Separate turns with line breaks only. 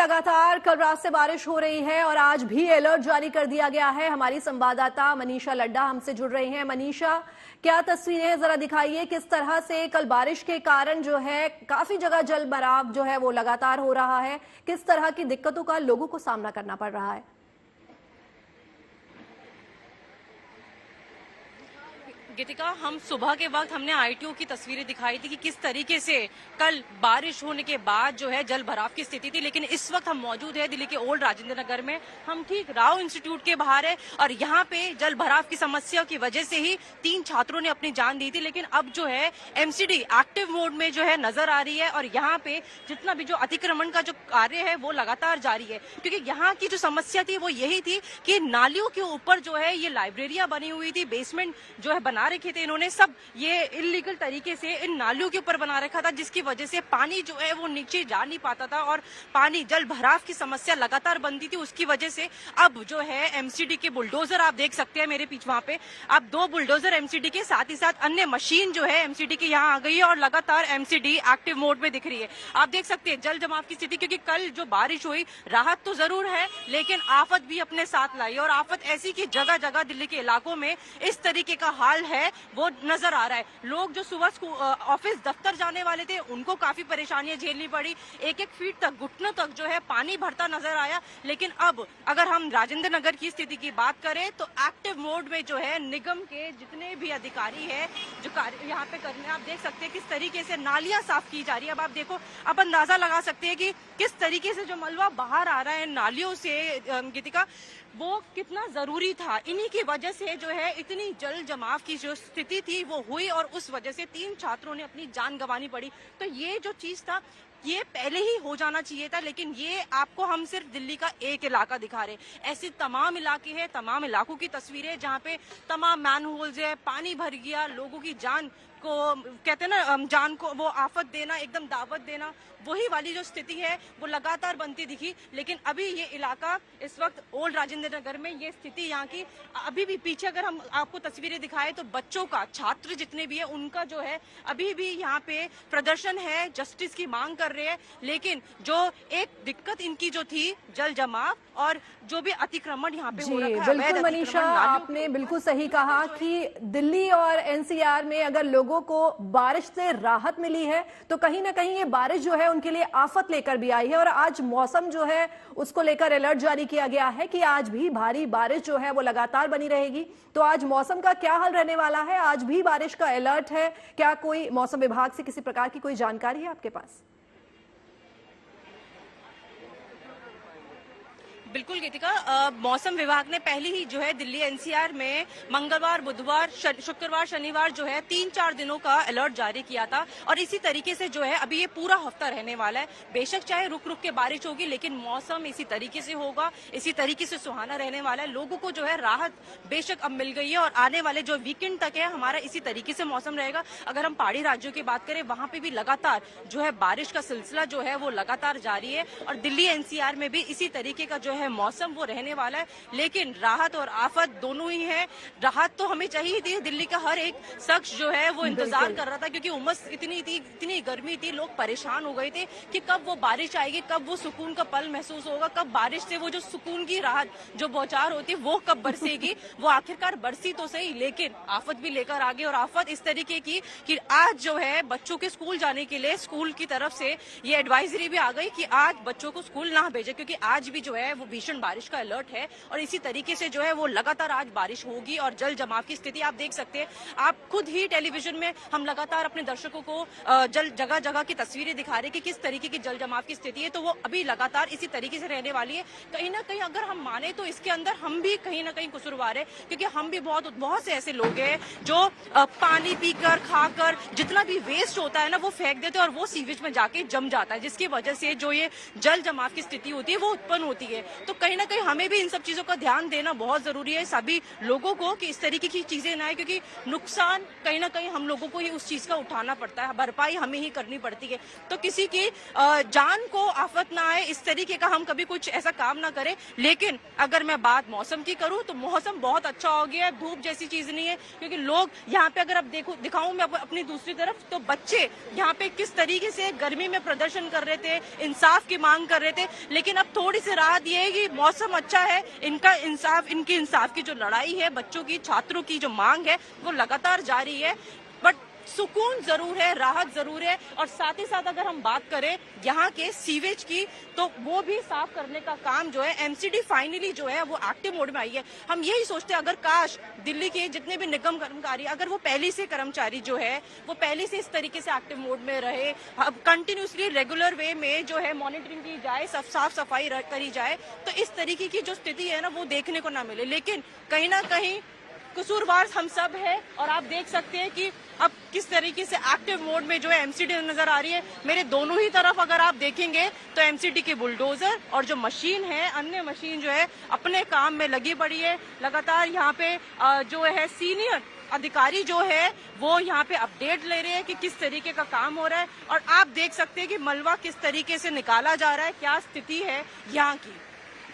लगातार कल रात से बारिश हो रही है और आज भी अलर्ट जारी कर दिया गया है। हमारी संवाददाता मनीषा लड्डा हमसे जुड़ रही हैं। मनीषा, क्या तस्वीरें हैं, जरा दिखाइए किस तरह से कल बारिश के कारण जो है काफी जगह जल भराव जो है वो लगातार हो रहा है, किस तरह की दिक्कतों का लोगों को सामना करना पड़ रहा है?
गीतिका, हम सुबह के वक्त हमने आईटीओ की तस्वीरें दिखाई थी कि किस तरीके से कल बारिश होने के बाद जो है जल भराव की स्थिति थी, लेकिन इस वक्त हम मौजूद है दिल्ली के ओल्ड राजेंद्र नगर में। हम ठीक राव इंस्टीट्यूट के बाहर है और यहाँ पे जल भराव की समस्या की वजह से ही 3 छात्रों ने अपनी जान दी थी, लेकिन अब जो है एमसीडी एक्टिव मोड में जो है नजर आ रही है और यहाँ पे जितना भी जो अतिक्रमण का जो कार्य है वो लगातार जारी है, क्योंकि यहाँ की जो समस्या थी वो यही थी कि नालियों के ऊपर जो है ये लाइब्रेरियां बनी हुई थी, बेसमेंट जो है बना रखे थे इन्होंने, सब ये इलीगल तरीके से इन नालियों के ऊपर बना रखा था, जिसकी वजह से पानी जो है वो नीचे जा नहीं पाता था और पानी जल भराव की समस्या लगातार बनती थी। उसकी वजह से अब जो है एमसीडी के बुलडोजर आप देख सकते हैं मेरे पीछे, वहां पे अब 2 बुलडोजर एमसीडी के साथ ही साथ अन्य मशीन जो है एमसीडी की यहाँ आ गई है और लगातार एमसीडी एक्टिव मोड में दिख रही है। आप देख सकते हैं जल जमाव की स्थिति, क्योंकि कल जो बारिश हुई राहत तो जरूर है लेकिन आफत भी अपने साथ लाई, और आफत ऐसी कि जगह जगह दिल्ली के इलाकों में इस तरीके का हाल है वो नजर आ रहा है। लोग जो सुबह ऑफिस दफ्तर जाने वाले थे उनको काफी परेशानियां झेलनी पड़ी, 1-1 फीट तक घुटनों तक जो है पानी भरता नजर आया। लेकिन अब अगर हम राजेंद्र नगर की स्थिति की बात करें तो एक्टिव मोड में जो है निगम के जितने भी अधिकारी है जो कार्य यहाँ पे करने, आप देख सकते हैं किस तरीके से नालियां साफ की जा रही है। अब आप देखो, अब अंदाजा लगा सकते हैं कि किस तरीके से जो मलबा बाहर आ रहा है नालियों से गीतिका, वो कितना जरूरी था। इन्हीं की वजह से जो है इतनी जल जमाव की जो स्थिति थी वो हुई और उस वजह से 3 छात्रों ने अपनी जान गंवानी पड़ी। तो ये जो चीज था ये पहले ही हो जाना चाहिए था, लेकिन ये आपको हम सिर्फ दिल्ली का एक इलाका दिखा रहे, ऐसे तमाम इलाके हैं, तमाम इलाकों की तस्वीरें जहाँ पे तमाम मैनहोल्स है, पानी भर गया, लोगों की जान को कहते हैं ना, जान को वो आफत देना, एकदम दावत देना, वही वाली जो स्थिति है वो लगातार बनती दिखी। लेकिन अभी ये इलाका इस वक्त ओल्ड राजेंद्र नगर में ये स्थिति यहाँ की अभी भी, पीछे अगर हम आपको तस्वीरें दिखाएं तो बच्चों का, छात्र जितने भी है उनका जो है अभी भी यहाँ पे प्रदर्शन है, जस्टिस की मांग कर रहे हैं। लेकिन जो एक दिक्कत इनकी जो थी जल जमाव और जो भी अतिक्रमण यहाँ पे हो रखा है।
बिल्कुल मनीषा, आपने बिल्कुल सही कहा कि दिल्ली और एनसीआर में अगर लोगों को बारिश से राहत मिली है तो कहीं ना कहीं ये बारिश जो है उनके लिए आफत लेकर भी आई है। और आज मौसम जो है उसको लेकर अलर्ट जारी किया गया है कि आज भी भारी बारिश जो है वो लगातार बनी रहेगी। तो आज मौसम का क्या हाल रहने वाला है? आज भी बारिश का अलर्ट है क्या? कोई मौसम विभाग से किसी प्रकार की कोई जानकारी है आपके पास?
बिल्कुल गीतिका, मौसम विभाग ने पहले ही जो है दिल्ली एनसीआर में मंगलवार, बुधवार, शुक्रवार, शनिवार जो है 3-4 दिनों का अलर्ट जारी किया था और इसी तरीके से जो है अभी ये पूरा हफ्ता रहने वाला है। बेशक चाहे रुक रुक के बारिश होगी लेकिन मौसम इसी तरीके से होगा, इसी तरीके से सुहाना रहने वाला है। लोगों को जो है राहत बेशक अब मिल गई है और आने वाले जो वीकेंड तक है हमारा इसी तरीके से मौसम रहेगा। अगर हम पहाड़ी राज्यों की बात करें वहां पे भी लगातार जो है बारिश का सिलसिला जो है वो लगातार जारी है और दिल्ली एनसीआर में भी इसी तरीके का जो है मौसम वो रहने वाला है। लेकिन राहत और आफत दोनों ही है। राहत तो हमें चाहिए थी, दिल्ली का हर एक शख्स जो है वो इंतजार कर रहा था, क्योंकि उमस इतनी थी, इतनी गर्मी थी, लोग परेशान हो गए थे कि कब वो बारिश आएगी, कब वो सुकून का पल महसूस होगा, कब बारिश से वो जो सुकून की राहत जो बौछार होती है वो कब बरसेगी। वो आखिरकार बरसी तो सही लेकिन आफत भी लेकर आ गई और आफत इस तरीके की कि आज जो है बच्चों के स्कूल जाने के लिए स्कूल की तरफ से ये एडवाइजरी भी आ गई कि आज बच्चों को स्कूल ना भेजे, क्योंकि आज भी जो है वो भीषण बारिश का अलर्ट है और इसी तरीके से जो है वो लगातार आज बारिश होगी और जल जमाव की स्थिति आप देख सकते हैं। आप खुद ही टेलीविजन में हम लगातार अपने दर्शकों को जगह जगह की तस्वीरें दिखा रहे हैं कि किस तरीके की जल जमाव की स्थिति है, तो वो अभी लगातार इसी तरीके से रहने वाली है। कहीं ना कहीं अगर हम माने तो इसके अंदर हम भी कहीं ना कहीं कसूरवार है, क्योंकि हम भी बहुत से ऐसे लोग हैं जो पानी पीकर, खाकर जितना भी वेस्ट होता है ना वो फेंक देते हैं और वो सीवेज में जाके जम जाता है, जिसकी वजह से जो ये जल जमाव की स्थिति होती है वो उत्पन्न होती है। तो कहीं ना कहीं हमें भी इन सब चीजों का ध्यान देना बहुत जरूरी है, सभी लोगों को, कि इस तरीके की चीजें ना आए, क्योंकि नुकसान कहीं ना कहीं हम लोगों को ही उस चीज का उठाना पड़ता है, भरपाई हमें ही करनी पड़ती है। तो किसी की जान को आफत ना आए, इस तरीके का हम कभी कुछ ऐसा काम ना करें। लेकिन अगर मैं बात मौसम की करूं तो मौसम बहुत अच्छा हो गया है, धूप जैसी चीज नहीं है, क्योंकि लोग यहाँ पे, अगर आप दिखाऊं मैं अपनी दूसरी तरफ, तो बच्चे यहाँ पे किस तरीके से गर्मी में प्रदर्शन कर रहे थे, इंसाफ की मांग कर रहे थे। लेकिन अब थोड़ी सी राहत ये है कि मौसम अच्छा है, इनकी इंसाफ की जो लड़ाई है, बच्चों की, छात्रों की जो मांग है, वो लगातार जारी है। बट सुकून जरूर है, राहत जरूर है। और साथ ही साथ अगर हम बात करें यहाँ के सीवेज की, तो वो भी साफ करने का काम जो है, एमसीडी फाइनली जो है वो एक्टिव मोड में आई है। हम यही सोचते हैं, अगर काश दिल्ली के जितने भी निगम कर्मचारी, अगर वो पहले से कर्मचारी जो है वो पहले से इस तरीके से एक्टिव मोड में रहे, कंटिन्यूसली रेगुलर वे में जो है मॉनिटरिंग की जाए, साफ सफाई करी जाए, तो इस तरीके की जो स्थिति है ना वो देखने को ना मिले। लेकिन कहीं ना कहीं कसूरवार हम सब है। और आप देख सकते हैं कि अब किस तरीके से एक्टिव मोड में जो है एमसीडी नजर आ रही है। मेरे दोनों ही तरफ अगर आप देखेंगे तो एमसीडी के बुलडोजर और जो मशीन है, अन्य मशीन जो है अपने काम में लगी पड़ी है। लगातार यहाँ पे जो है सीनियर अधिकारी जो है वो यहाँ पे अपडेट ले रहे हैं कि किस तरीके का काम हो रहा है। और आप देख सकते हैं कि मलबा किस तरीके से निकाला जा रहा है, क्या स्थिति है यहाँ की।